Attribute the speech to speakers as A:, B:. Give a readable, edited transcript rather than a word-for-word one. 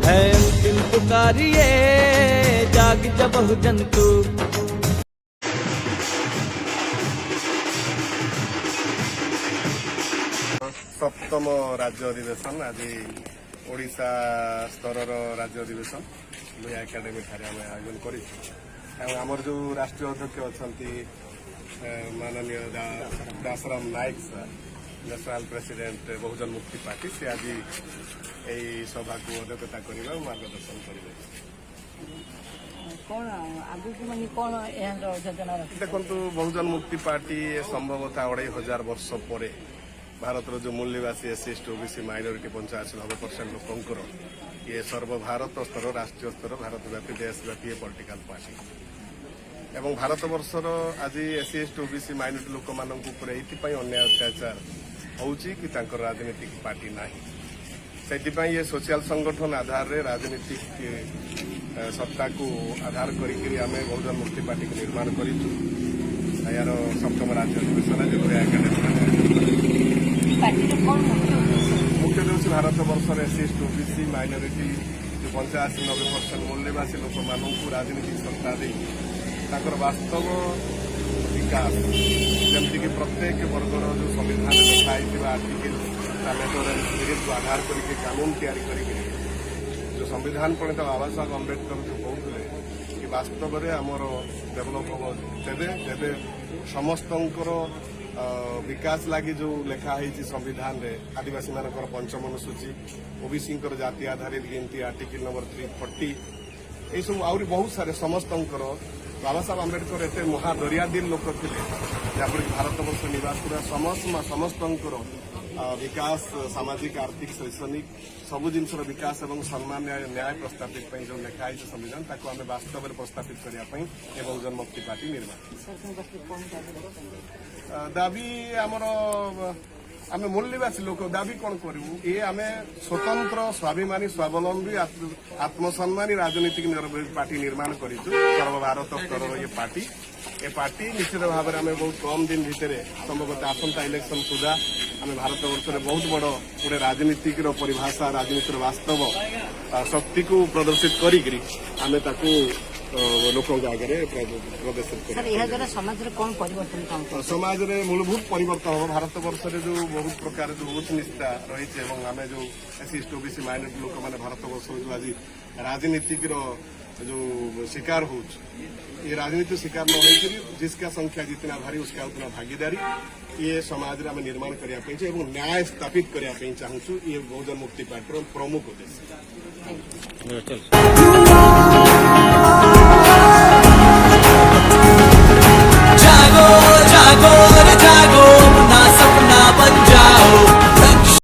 A: है अंतिम पुकारिए जाग जा बहुजन तू।
B: सप्तम राज्य अधिवेशन आज ओडिशा स्तर राज्य अधिवेशन लुया एकाडेमी ठारे आम आयोजन कर जो राष्ट्रीय अध्यक्ष अच्छा माननीय दासराम नायक सर नेशनल प्रेसिडेंट बहुजन मुक्ति पार्टी से आज यही सभा को अध्यक्षता करने मार्गदर्शन करेंगे। देखो बहुजन मुक्ति पार्टी संभवतः 2500 वर्ष पर भारतर जो मूल्यवासी एससी एसटी ओबीसी माइनोरिटी 85-90% लोकंर ये सर्वभारत स्तर राष्ट्रीय स्तर भारतव्यापी देशव्यापी पॉलिटिकल पार्टी एवं भारत वर्षर आज एससी एसटी ओबीसी माइनोरिटी लोक मानक अन्याय अत्याचार होउची कि तांकर राजनीतिक पार्टी नाही से ये सोशल संगठन आधार रे राजनीतिक सत्ता को आधार करी आमे बहुजन मुक्ति पार्टी को निर्माण करिछु। यार सप्तम राज्य अधिवेशन मुख्य उद्देश्य भारत वर्षर एससी एसटी ओबीसी माइनोरिटी जो 85-90% मूल्यवासी लोक मानक राजनीतिक सत्ता दे वास्तव विकास जमीक प्रत्येक वर्गर जो संविधान लिखाई आर्टिकल को आधार करके कानून तैयारी जो संविधान प्रणीत बाबा साहब अम्बेडकर जो कहते कि वास्तव में आमर डेभलप हम तेबे समस्त विकास लगी जो लिखाही संविधान रे आदिवासी मानकर पंचम अनुसूची ओबीसी जाति आधारित गिनती आर्टिकल नंबर 340 ये सब आहरी बहुत सारे समस्त बाबा साहब अम्बेडकर एत महादरियादिल लोक थे जहाँपर भारत वर्ष निवास पूरा समस्त विकास सामाजिक आर्थिक शैक्षणिक सबु जिनसर विकास और सम्मान न्याय प्रस्तावित जो लिखाई संविधान ताको आम वास्तव में प्रस्तावित करने बहुजन मुक्ति पार्टी निर्माण दाबी आमर आम मूल्यवासी लोक दाबी कौन करूँ ये आम स्वतंत्र स्वाभिमानी स्वावलंबी आत्मसम्मानी राजनीतिक पार्टी निर्माण करूँ सर्वभारत स्तर ये पार्टी निश्चित भाव में बहुत कम दिन भितर संभवतः आसंता इलेक्शन सुधा आम भारत वर्ष में बहुत बड़ गोटे राजनीतिक परिभाषा राजनीतिर वास्तव शक्ति को प्रदर्शित करी आम लोक आगे प्रदर्शित समाज में मूलभूत परिवर्तन हम भारत वर्ष में जो बहुत प्रकार जो उच्च निष्ठा रही आम जो एससी एसटी ओबीसी माइनोरिटी लोक मैंने भारत वर्ष जो आज राजनीतिक जो शिकार हो ये राजनीति शिकार न हो जिसका संख्या जितना भारी उसका उतना भागीदारी ये समाज में निर्माण करने न्याय स्थापित करने चाहूँ ये बहुजन मुक्ति पार्टी प्रमुख उद्देश्य।